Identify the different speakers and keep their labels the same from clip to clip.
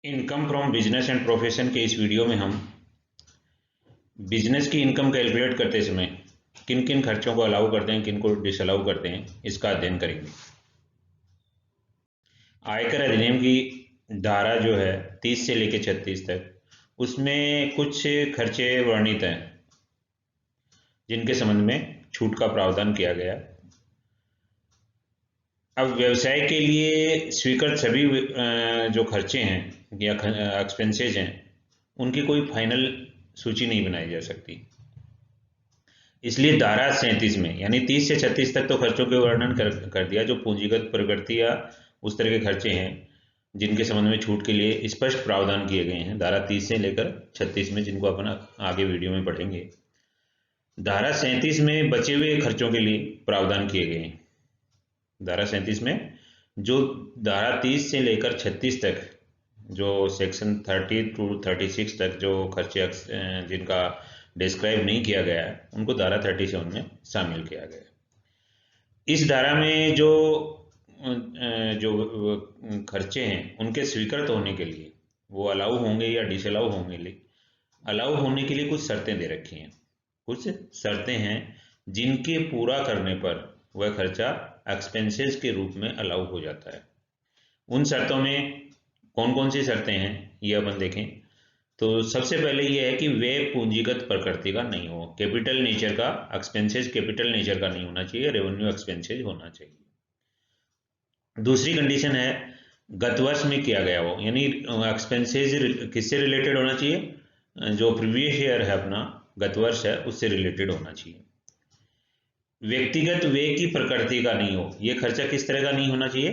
Speaker 1: Income from business and profession के इस video में हम बिजनेस की इनकम कैलकुलेट करते समय किन किन खर्चों को अलाउ करते हैं, किन को डिसअलाउ करते हैं, इसका अध्ययन करेंगे। आयकर अधिनियम की धारा जो है 30 से लेकर 36 तक, उसमें कुछ खर्चे वर्णित हैं जिनके संबंध में छूट का प्रावधान किया गया। अब व्यवसाय के लिए स्वीकृत सभी जो खर्चे हैं या एक्सपेंसेज हैं, उनकी कोई फाइनल सूची नहीं बनाई जा सकती। इसलिए धारा 37 में यानी 30 से 36 तक तो खर्चों के वर्णन कर दिया, जो पूंजीगत प्रगति या उस तरह के खर्चे हैं जिनके संबंध में छूट के लिए स्पष्ट प्रावधान किए गए हैं। धारा 30 से लेकर 36 में, जिनको अपन आगे वीडियो में पढ़ेंगे। धारा 37 में बचे हुए खर्चों के लिए प्रावधान किए गए हैं। धारा 37 में जो धारा 30 से लेकर 36 तक, जो सेक्शन 30 टू 36 तक जो खर्चे जिनका डिस्क्राइब नहीं किया गया है, उनको धारा 37 में शामिल किया गया है। इस धारा में जो खर्चे हैं उनके स्वीकृत होने के लिए, वो अलाउ होंगे या डिसअलाउ होंगे, अलाउ होने के लिए कुछ शर्तें दे रखी हैं। कुछ शर्तें हैं जिनके पूरा करने पर वह खर्चा एक्सपेंसेस के रूप में अलाउ हो जाता है। उन शर्तों में कौन कौन सी शर्तें हैं ये अपन देखें। तो सबसे पहले ये है कि वे पूंजीगत प्रकृति का नहीं हो, कैपिटल नेचर का एक्सपेंसेस कैपिटल नेचर का नहीं होना चाहिए, रेवेन्यू एक्सपेंसेस होना चाहिए। दूसरी कंडीशन है गत वर्ष में किया गया हो, यानी एक्सपेंसेस किससे रिलेटेड होना चाहिए, जो प्रीवियस ईयर है अपना गत वर्ष है उससे रिलेटेड होना चाहिए। व्यक्तिगत व्यय की प्रकृति का नहीं हो, ये खर्चा किस तरह का नहीं होना चाहिए,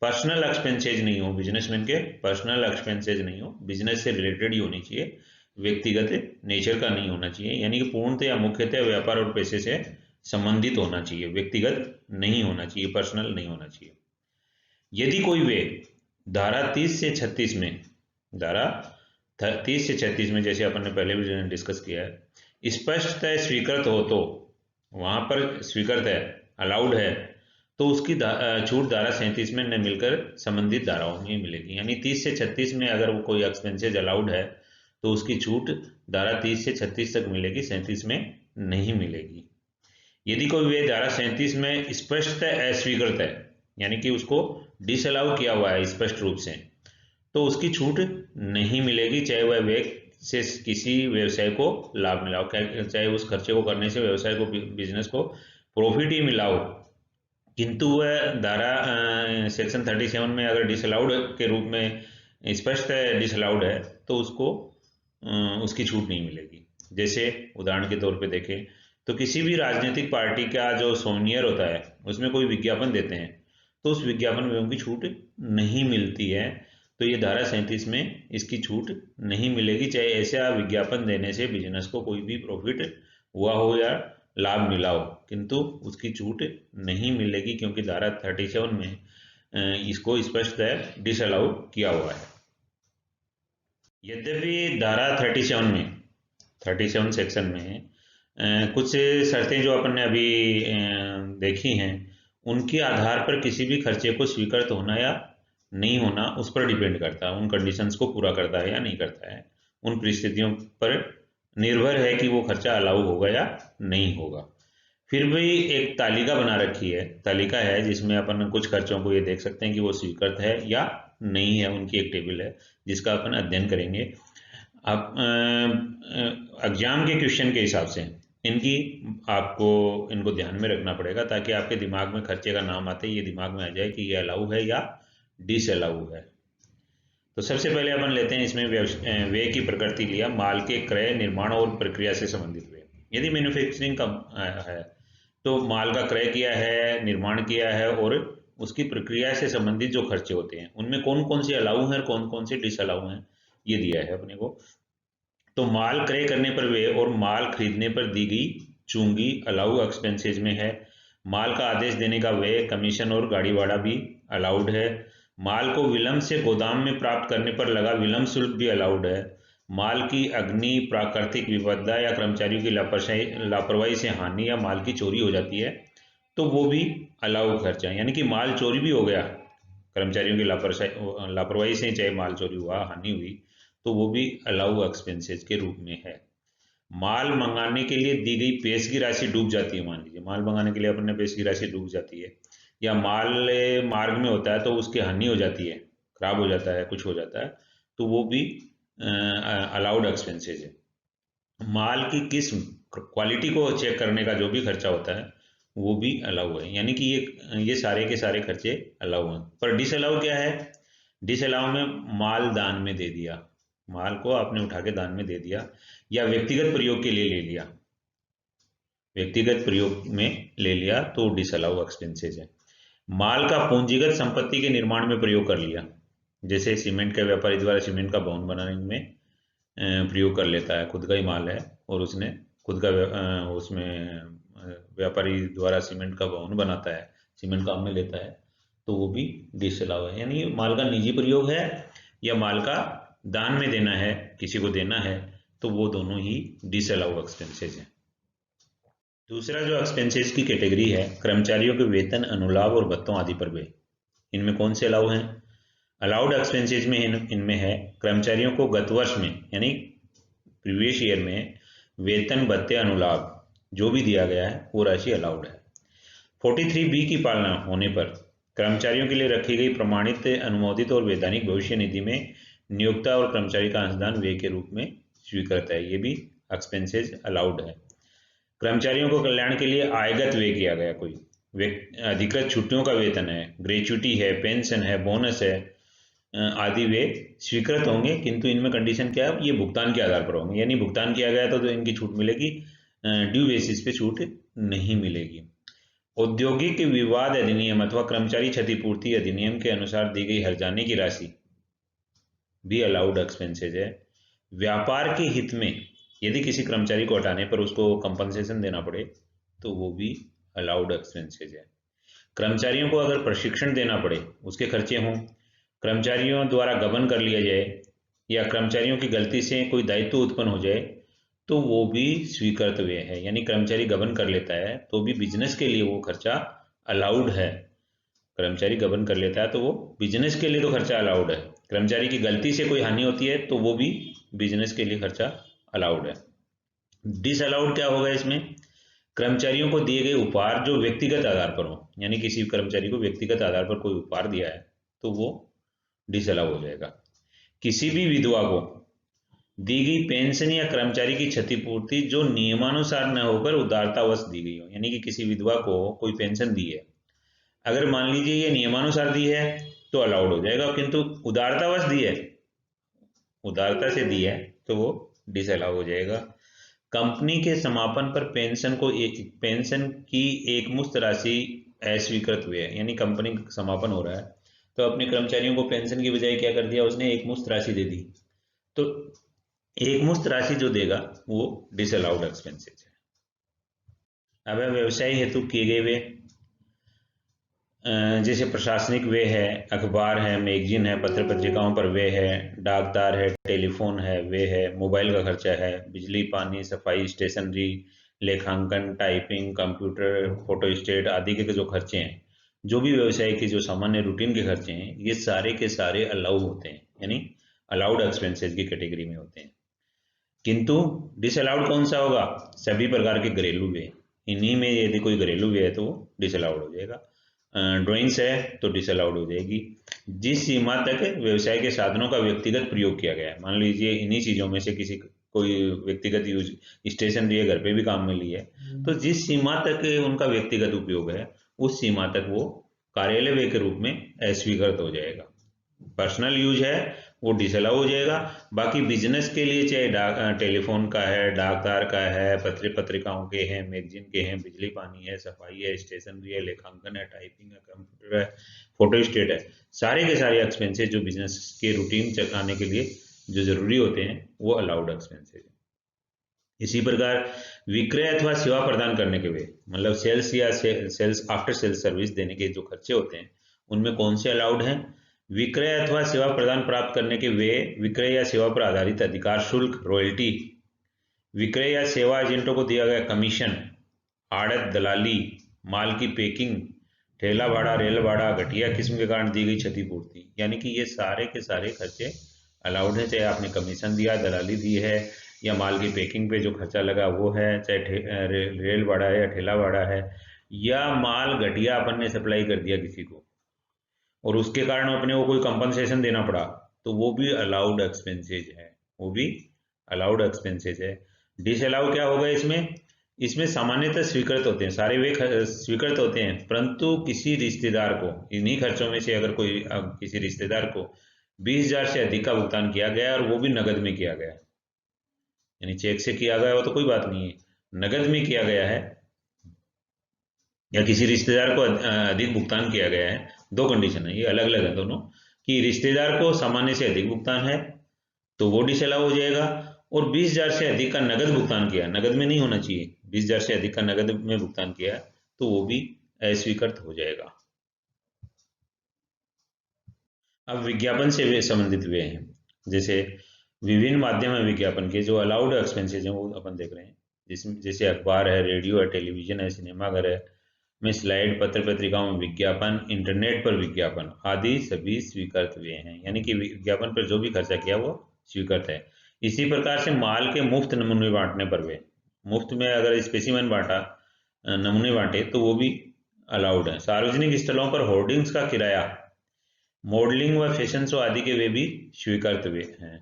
Speaker 1: पर्सनल एक्सपेंसेज नहीं हो, बिजनेसमैन के पर्सनल एक्सपेंसेज नहीं हो, बिजनेस से रिलेटेड ही होनी चाहिए, व्यक्तिगत नेचर का नहीं होना चाहिए, यानी कि पूर्णतः या मुख्यतः व्यापार और पैसे से संबंधित होना चाहिए, व्यक्तिगत नहीं होना चाहिए, पर्सनल नहीं होना चाहिए। यदि कोई व्यय धारा 30 से 36 में, धारा 30 से 36 में जैसे अपन ने पहले भी डिस्कस किया है, स्पष्टतः स्वीकृत हो, तो वहां पर स्वीकृत है, अलाउड है, तो उसकी छूट धारा 37 में न मिलकर संबंधित धाराओं में मिलेगी। यानी 30 से 36 में अगर वो कोई एक्सपेंसेज अलाउड है तो उसकी छूट धारा 30 से 36 तक मिलेगी, 37 में नहीं मिलेगी। यदि कोई व्यय धारा 37 में स्पष्टतः अस्वीकृत है, यानी कि उसको डिसअलाउ किया हुआ है स्पष्ट रूप से, तो उसकी छूट नहीं मिलेगी, चाहे वह व्यय से किसी व्यवसाय को लाभ मिला हो, चाहे उस खर्चे को करने से व्यवसाय को, बिजनेस को प्रॉफिट ही मिला हो, किंतु वह धारा सेक्शन 37 में अगर डिसअलाउड के रूप में स्पष्ट डिसअलाउड है तो उसको उसकी छूट नहीं मिलेगी। जैसे उदाहरण के तौर पे देखें तो किसी भी राजनीतिक पार्टी का जो सोनियर होता है उसमें कोई विज्ञापन देते हैं, तो उस विज्ञापन में उनकी छूट नहीं मिलती है, तो ये धारा 37 में इसकी छूट नहीं मिलेगी, चाहे ऐसा विज्ञापन देने से बिजनेस को कोई भी प्रॉफिट हुआ हो या लाभ मिला हो, किंतु उसकी छूट नहीं मिलेगी, क्योंकि धारा 37 में इसको स्पष्ट डिसअलाउ किया हुआ है। यद्यपि धारा 37 सेक्शन में कुछ शर्तें जो अपन ने अभी देखी हैं, उनके आधार पर किसी भी खर्चे को स्वीकृत होना या नहीं होना उस पर डिपेंड करता है, उन कंडीशंस को पूरा करता है या नहीं करता है, उन परिस्थितियों पर निर्भर है कि वो खर्चा अलाउ होगा या नहीं होगा। फिर भी एक तालिका बना रखी है, तालिका है जिसमें अपन कुछ खर्चों को ये देख सकते हैं कि वो स्वीकृत है या नहीं है, उनकी एक टेबल है जिसका अपन अध्ययन करेंगे। अब एग्जाम के क्वेश्चन के हिसाब से आपको इनको ध्यान में रखना पड़ेगा, ताकि आपके दिमाग में खर्चे का नाम आते ही ये दिमाग में आ जाए कि ये अलाउ है या डिसअलाउ है। तो सबसे पहले अपन लेते हैं इसमें व्यय की प्रकृति लिया, माल के क्रय, निर्माण और प्रक्रिया से संबंधित व्यय। यदि मैन्युफैक्चरिंग का है तो माल का क्रय किया है, निर्माण किया है, और उसकी प्रक्रिया से संबंधित जो खर्चे होते हैं उनमें कौन कौन से अलाउ हैं और कौन कौन से डिसअलाउ हैं, ये दिया है अपने को। तो माल क्रय करने पर व्यय और माल खरीदने पर दी गई चूंगी अलाउ एक्सपेंसेज में है। माल का आदेश देने का व्यय, कमीशन और गाड़ी भाड़ा भी अलाउड है। माल को विलंब से गोदाम में प्राप्त करने पर लगा विलंब शुल्क भी अलाउड है। माल की अग्नि, प्राकृतिक विपदा या कर्मचारियों की लापरवाही से हानि या माल की चोरी हो जाती है तो वो भी अलाउ खर्चा है, यानी कि माल चोरी भी हो गया कर्मचारियों की लापरवाही से चाहे माल चोरी हुआ, हानि हुई, तो वो भी अलाउ एक्सपेंसेस के रूप में है। माल मंगाने के लिए दी गई पेश की राशि डूब जाती है, मान लीजिए माल मंगाने के लिए अपन ने पेश की राशि डूब जाती है, या माल मार्ग में होता है तो उसकी हानि हो जाती है, खराब हो जाता है, कुछ हो जाता है, तो वो भी अलाउड एक्सपेंसेस है। माल की किस्म, क्वालिटी को चेक करने का जो भी खर्चा होता है वो भी अलाउ है। यानी कि ये सारे के सारे खर्चे अलाउ हैं। पर डिसअलाउ क्या है? डिसअलाउ में माल दान में दे दिया, माल को आपने उठा के दान में दे दिया, या व्यक्तिगत प्रयोग के लिए ले लिया, व्यक्तिगत प्रयोग में ले लिया तो डिसअलाउ एक्सपेंसेस है। माल का पूंजीगत संपत्ति के निर्माण में प्रयोग कर लिया, जैसे सीमेंट के व्यापारी द्वारा सीमेंट का भवन बनाने में प्रयोग कर लेता है, खुद का ही माल है और उसने खुद का उसमें व्यापारी द्वारा सीमेंट का भवन बनाता है, सीमेंट काम में लेता है, तो वो भी डिसअलाउ है। यानी माल का निजी प्रयोग है या माल का दान में देना है, किसी को देना है, तो वो दोनों ही डिसअलाउ एक्सपेंसेस हैं। दूसरा जो एक्सपेंसेस की कैटेगरी है, कर्मचारियों के वेतन, अनुलाभ और भत्तों आदि पर व्यय। इनमें कौन से अलाउ हैं? अलाउड एक्सपेंसेस में इनमें है कर्मचारियों को गत वर्ष में यानी प्रीवियस ईयर में वेतन, भत्ते, अनुलाभ जो भी दिया गया है वो राशि अलाउड है। 43B की पालना होने पर कर्मचारियों के लिए रखी गई प्रमाणित, अनुमोदित और वैधानिक भविष्य निधि में नियोक्ता और कर्मचारी का अंशदान व्यय के रूप में स्वीकृत है, ये भी एक्सपेंसेस अलाउड है। कर्मचारियों को कल्याण के लिए आयगत व्यय किया गया, कोई अधिकृत छुट्टियों का वेतन है, ग्रेच्युटी है, पेंशन है, बोनस है, आदि वे स्वीकृत होंगे, किंतु इनमें कंडीशन क्या है? ये भुगतान के आधार पर होंगे, यानी भुगतान किया गया तो इनकी छूट मिलेगी, ड्यू बेसिस पे छूट नहीं मिलेगी। औद्योगिक विवाद अधिनियम अथवा कर्मचारी क्षतिपूर्ति अधिनियम के अनुसार दी गई हर्जाने की राशि भी अलाउड एक्सपेंसेज है। व्यापार के हित में यदि किसी कर्मचारी को हटाने पर उसको कंपनसेशन देना पड़े तो वो भी अलाउड एक्सपेंसेज है। कर्मचारियों को अगर प्रशिक्षण देना पड़े, उसके खर्चे हों, कर्मचारियों द्वारा गबन कर लिया जाए या कर्मचारियों की गलती से कोई दायित्व उत्पन्न हो जाए तो वो भी स्वीकृत व्यय है। यानी कर्मचारी गबन कर लेता है तो भी बिजनेस के लिए वो खर्चा अलाउड है। कर्मचारी गबन कर लेता है तो वो बिजनेस के लिए तो खर्चा अलाउड है। कर्मचारी की गलती से कोई हानि होती है तो वो भी बिजनेस के लिए खर्चा अलाउड है। डिसअलाउड क्या होगा इसमें? कर्मचारियों को दिए गए उपहार जो व्यक्तिगत आधार पर हो, यानी किसी कर्मचारी को व्यक्तिगत आधार पर कोई उपहार दिया है तो वो डिसअलाउ हो जाएगा। किसी भी विधवा को दी गई पेंशन या कर्मचारी की क्षतिपूर्ति जो नियमानुसार न होकर उदारतावश दी गई हो, यानी कि किसी विधवा को कोई पेंशन दी है, अगर मान लीजिए ये नियमानुसार दी है तो अलाउड हो जाएगा, किंतु उदारतावश दी है, उदारता से दी है तो वो डिसअलाउ हो जाएगा। कंपनी के समापन पर पेंशन की एकमुश्त राशि अस्वीकृत हुई है, यानी कंपनी का समापन हो रहा है तो अपने कर्मचारियों को पेंशन की बजाय क्या कर दिया उसने? एकमुश्त राशि दे दी, तो एकमुश्त राशि जो देगा वो डिसअलाउड एक्सपेंसेस है। अब व्यवसाय हेतु किए गए वे, जैसे प्रशासनिक वे है, अखबार है, मैगजीन है, पत्र पत्रिकाओं पर वे है, डाकतार है, टेलीफोन है, वे है, मोबाइल का खर्चा है, बिजली, पानी, सफाई, स्टेशनरी, लेखांकन, टाइपिंग, कंप्यूटर, फोटोस्टेट आदि के जो खर्चे हैं, जो भी व्यवसाय के जो सामान्य रूटीन के खर्चे हैं, ये सारे के सारे अलाउ होते हैं, यानी अलाउड एक्सपेंसेस की कैटेगरी में होते हैं। किंतु डिसअलाउड कौन सा होगा? सभी प्रकार के घरेलू व्यय, इन्हीं में यदि कोई घरेलू व्यय है तो डिसअलाउड हो जाएगा। ड्राइंग्स है तो डिसअलाउड हो जाएगी। जिस सीमा तक व्यवसाय के साधनों का व्यक्तिगत प्रयोग किया गया है, मान लीजिए इन्हीं चीजों में से किसी कोई व्यक्तिगत यूज, स्टेशनरी है, घर पे भी काम में ली है, तो जिस सीमा तक उनका व्यक्तिगत उपयोग है उस सीमा तक वो कार्यालय व्यय के रूप में अस्वीकृत हो जाएगा। पर्सनल यूज है वो डिसअलाउ हो जाएगा। बाकी बिजनेस के लिए चाहे टेलीफोन का है, डाकतार का है, पत्रिकाओं के हैं, मैगजीन के हैं, बिजली पानी है, सफाई है, स्टेशनरी है, लेखांकन है, टाइपिंग है, कंप्यूटर है, फोटोस्टेट है, सारे के सारे एक्सपेंसेस जो बिजनेस के रूटीन चलाने के लिए जो जरूरी होते हैं वो अलाउड एक्सपेंसेस है। इसी प्रकार विक्रय अथवा सेवा प्रदान करने के वे, मतलब सेल्स या सेल्स आफ्टर सेल्स सर्विस देने के जो खर्चे होते हैं उनमें कौन से अलाउड हैं? विक्रय अथवा सेवा प्रदान प्राप्त करने के वे विक्रय या सेवा पर आधारित अधिकार शुल्क, रॉयल्टी, विक्रय या सेवा एजेंटों को दिया गया कमीशन, आड़त, दलाली, माल की पैकिंग, ठेला भाड़ा, रेल भाड़ा, घटिया किस्म के कारण दी गई क्षतिपूर्ति, यानी कि ये सारे के सारे खर्चे अलाउड है। चाहे आपने कमीशन दिया, दलाली दी है, या माल की पैकिंग पे जो खर्चा लगा वो है, चाहे रेल भाड़ा है या ठेला भाड़ा है, या माल घटिया अपन ने सप्लाई कर दिया किसी को और उसके कारण अपने को कोई कंपनसेशन देना पड़ा, तो वो भी अलाउड एक्सपेंसेज है, वो भी अलाउड एक्सपेंसेज है। डिसअलाउ क्या होगा इसमें? इसमें सामान्यतः स्वीकृत होते हैं, सारे वे स्वीकृत होते हैं, परंतु किसी रिश्तेदार को इन्हीं खर्चों में से अगर कोई किसी रिश्तेदार को 20,000 से अधिक का भुगतान किया गया और वो भी नगद में किया गया, यानी चेक से किया गया हो तो कोई बात नहीं है, नगद में किया गया है या किसी रिश्तेदार को अधिक भुगतान किया गया है, दो कंडीशन है, ये अलग अलग है दोनों, कि रिश्तेदार को सामान्य से अधिक भुगतान है तो वो डिसअलाउ हो जाएगा, और 20,000 से अधिक का नगद भुगतान किया, नगद में नहीं होना चाहिए, 20,000 से अधिक का नगद में भुगतान किया तो वो भी अस्वीकृत हो जाएगा। अब विज्ञापन से संबंधित वे हैं, जैसे विभिन्न माध्यम है विज्ञापन के जो अलाउड एक्सपेंसेज हैं वो अपन देख रहे हैं, जिसमें जैसे अखबार है, रेडियो है, टेलीविजन है, सिनेमाघर है में स्लाइड, पत्र पत्रिकाओं में विज्ञापन, इंटरनेट पर विज्ञापन आदि सभी स्वीकृत हुए हैं, यानी कि विज्ञापन पर जो भी खर्चा किया वो स्वीकृत है। इसी प्रकार से माल के मुफ्त नमूने बांटने पर वे, मुफ्त में अगर स्पेसिमेन बांटा, नमूने बांटे तो वो भी अलाउड है। सार्वजनिक स्थलों पर होर्डिंग्स का किराया, मॉडलिंग व फैशन शो आदि के वे भी स्वीकृत हुए हैं।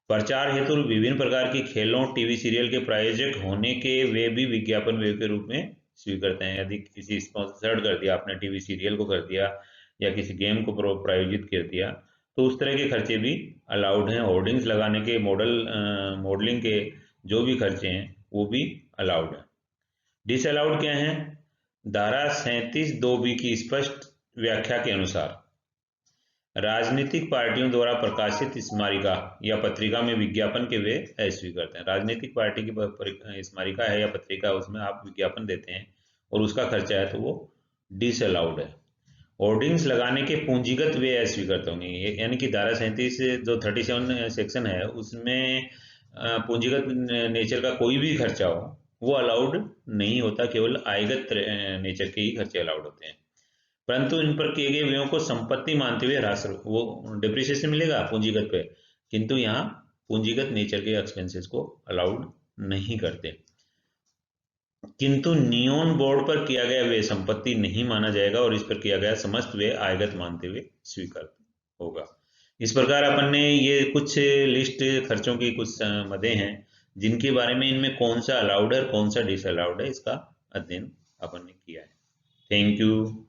Speaker 1: प्रचार हेतु विभिन्न प्रकार की खेलों, टीवी सीरियल के प्रायोजक होने के वे भी विज्ञापन वे के रूप में स्वीकृत हैं। यदि किसी स्पॉन्सर्ड कर दिया आपने, टीवी सीरियल को कर दिया या किसी गेम को प्रायोजित कर दिया, तो उस तरह के खर्चे भी अलाउड हैं। होर्डिंग्स लगाने के, मॉडलिंग के जो भी खर्चे हैं वो भी अलाउड है। डिसअलाउड क्या है? धारा 37(2)(b) की स्पष्ट व्याख्या के अनुसार राजनीतिक पार्टियों द्वारा प्रकाशित स्मारिका या पत्रिका में विज्ञापन के वे अस्वीकृत हैं। राजनीतिक पार्टी की स्मारिका है या पत्रिका, उसमें आप विज्ञापन देते हैं और उसका खर्चा है तो वो डिसअलाउड है। होर्डिंग्स लगाने के पूंजीगत वे अस्वीकृत होंगे, यानी कि धारा 37 जो 37 सेक्शन है उसमें पूंजीगत नेचर का कोई भी खर्चा हो वो अलाउड नहीं होता, केवल आयगत नेचर के ही खर्चे अलाउड होते हैं। परंतु इन पर किए गए व्ययों को संपत्ति मानते हुए ह्रास, वो डिप्रिसिएशन मिलेगा पूंजीगत पे, किंतु यहाँ पूंजीगत नेचर के एक्सपेंसेस को अलाउड नहीं करते। किंतु नियोन बोर्ड पर किया गया व्यय संपत्ति नहीं माना जाएगा और इस पर किया गया समस्त व्यय आयगत मानते हुए स्वीकृत होगा। इस प्रकार अपन ने ये कुछ लिस्ट खर्चों की कुछ मदें हैं जिनके बारे में इनमें कौन सा अलाउड है और कौन सा डिसअलाउड है, इसका अध्ययन अपन ने किया है। Thank you.